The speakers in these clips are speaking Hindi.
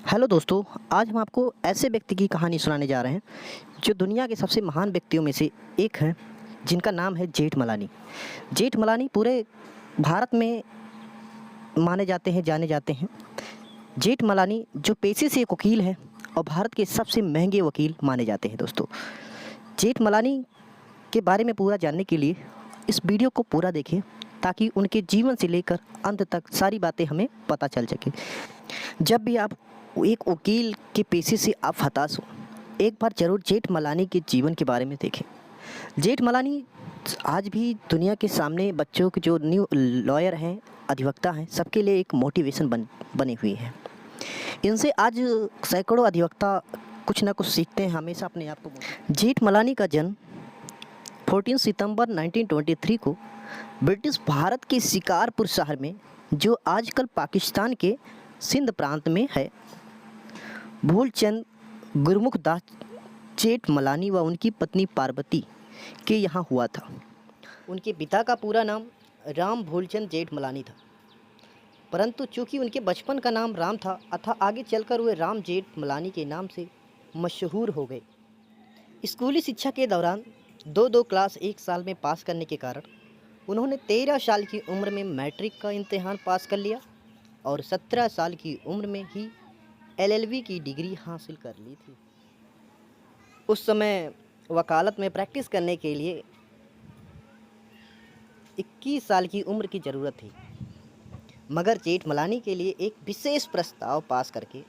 हेलो दोस्तों, आज हम आपको ऐसे व्यक्ति की कहानी सुनाने जा रहे हैं जो दुनिया के सबसे महान व्यक्तियों में से एक हैं, जिनका नाम है जेठमलानी। जेठमलानी पूरे भारत में माने जाते हैं, जाने जाते हैं। जेठमलानी जो पेशे से एक वकील हैं और भारत के सबसे महंगे वकील माने जाते हैं। दोस्तों, जेठमलानी के बारे में पूरा जानने के लिए इस वीडियो को पूरा देखें ताकि उनके जीवन से लेकर अंत तक सारी बातें हमें पता चल सके। जब भी आप एक वकील के पेशे से आप हताश हो, एक बार ज़रूर जेठमलानी के जीवन के बारे में देखें। जेठमलानी आज भी दुनिया के सामने बच्चों के जो न्यू लॉयर हैं, अधिवक्ता हैं, सबके लिए एक मोटिवेशन बनी हुई है। इनसे आज सैकड़ों अधिवक्ता कुछ ना कुछ सीखते हैं, हमेशा अपने आप को। जेठमलानी का जन्म 14 सितंबर 1923 को ब्रिटिश भारत के शिकारपुर शहर में, जो आजकल पाकिस्तान के सिंध प्रांत में है, भूलचंद गुरमुख दास जेठमलानी व उनकी पत्नी पार्वती के यहाँ हुआ था। उनके पिता का पूरा नाम राम भूलचंद जेठमलानी था, परंतु चूंकि उनके बचपन का नाम राम था अतः आगे चलकर वे राम जेठमलानी के नाम से मशहूर हो गए। स्कूली शिक्षा के दौरान दो क्लास एक साल में पास करने के कारण उन्होंने 13 साल की उम्र में मैट्रिक का इम्तिहान पास कर लिया और 17 साल की उम्र में ही LLB की डिग्री हासिल कर ली थी। उस समय वकालत में प्रैक्टिस करने के लिए 21 साल की उम्र की ज़रूरत थी, मगर जेठमलानी के लिए एक विशेष प्रस्ताव पास करके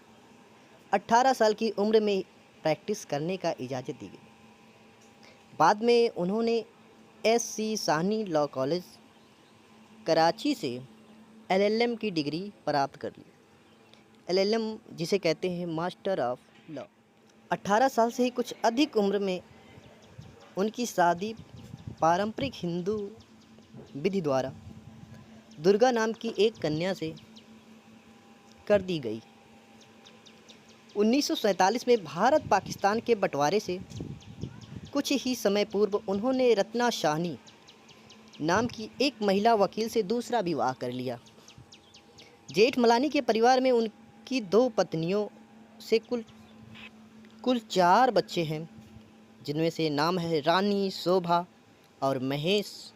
18 साल की उम्र में प्रैक्टिस करने का इजाज़त दी गई। बाद में उन्होंने SC Sahni law college Karachi से LLM की डिग्री प्राप्त कर ली। LLM जिसे कहते हैं मास्टर ऑफ लॉ। 18 साल से ही कुछ अधिक उम्र में उनकी शादी पारंपरिक हिंदू विधि द्वारा दुर्गा नाम की एक कन्या से कर दी गई। 1947 में भारत पाकिस्तान के बंटवारे से कुछ ही समय पूर्व उन्होंने रत्ना शाहनी नाम की एक महिला वकील से दूसरा विवाह कर लिया। जेठमलानी के परिवार में उनकी 2 पत्नियों से कुल 4 बच्चे हैं, जिनमें से नाम है रानी, शोभा और महेश।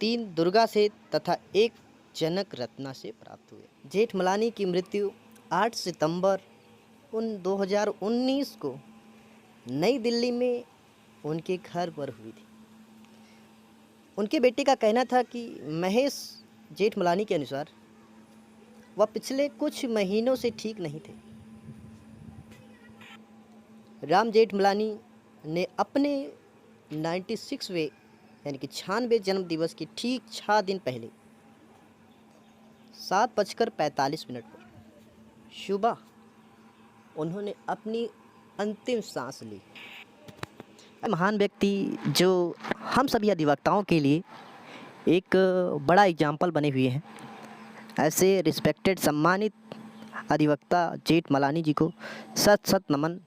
3 दुर्गा से तथा 1 जनक रत्ना से प्राप्त हुए। जेठमलानी की मृत्यु 8 सितंबर 2019 को नई दिल्ली में उनके घर पर हुई थी। उनके बेटे का कहना था कि महेश जेठमलानी के अनुसार वह पिछले कुछ महीनों से ठीक नहीं थे। राम जेठमलानी ने अपने 96वें यानी कि 96वें जन्म दिवस के ठीक 6 दिन पहले 7:45 पर सुबह उन्होंने अपनी अंतिम सांस ली। महान व्यक्ति जो हम सभी अधिवक्ताओं के लिए एक बड़ा एग्जाम्पल बने हुए हैं। ऐसे रिस्पेक्टेड सम्मानित अधिवक्ता जेठमलानी जी को सत सत नमन,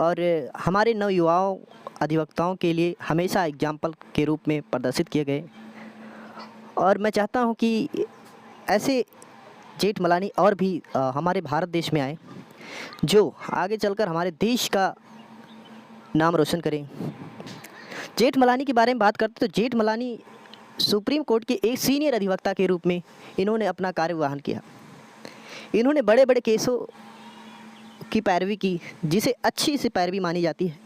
और हमारे नवयुवाओं अधिवक्ताओं के लिए हमेशा एग्जाम्पल के रूप में प्रदर्शित किए गए। और मैं चाहता हूं कि ऐसे जेठमलानी और भी हमारे भारत देश में आए, जो आगे चलकर हमारे देश का नाम रोशन करें। जेठमलानी के बारे में बात करते तो जेठमलानी सुप्रीम कोर्ट के एक सीनियर अधिवक्ता के रूप में इन्होंने अपना कार्यवाहन किया। इन्होंने बड़े बड़े केसों की पैरवी की, जिसे अच्छी सी पैरवी मानी जाती है,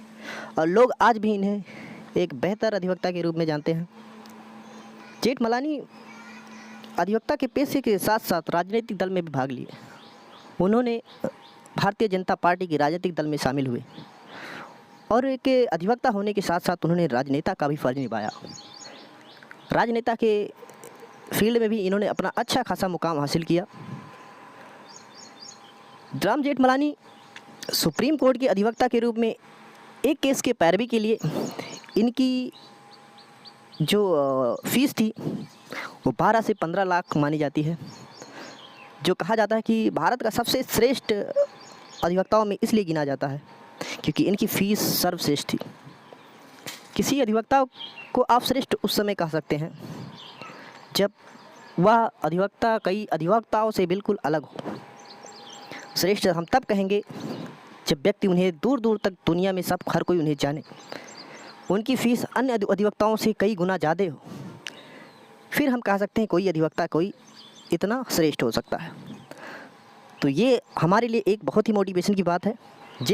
और लोग आज भी इन्हें एक बेहतर अधिवक्ता के रूप में जानते हैं। जेठमलानी अधिवक्ता के पेशे के साथ साथ राजनीतिक दल में भी भाग लिए। उन्होंने भारतीय जनता पार्टी के राजनीतिक दल में शामिल हुए और एक अधिवक्ता होने के साथ साथ उन्होंने राजनेता का भी फर्ज निभाया। राजनेता के फील्ड में भी इन्होंने अपना अच्छा खासा मुकाम हासिल किया। राम जेठमलानी सुप्रीम कोर्ट के अधिवक्ता के रूप में एक केस के पैरवी के लिए इनकी जो फीस थी वो 12 से 15 लाख मानी जाती है, जो कहा जाता है कि भारत का सबसे श्रेष्ठ अधिवक्ताओं में इसलिए गिना जाता है क्योंकि इनकी फ़ीस सर्वश्रेष्ठ थी। किसी अधिवक्ता को आप श्रेष्ठ उस समय कह सकते हैं जब वह अधिवक्ता कई अधिवक्ताओं से बिल्कुल अलग हो। श्रेष्ठ हम तब कहेंगे जब व्यक्ति उन्हें दूर दूर तक दुनिया में सब हर कोई उन्हें जाने, उनकी फीस अन्य अधिवक्ताओं से कई गुना ज़्यादा हो, फिर हम कह सकते हैं कोई अधिवक्ता कोई इतना श्रेष्ठ हो सकता है। तो ये हमारे लिए एक बहुत ही मोटिवेशन की बात है।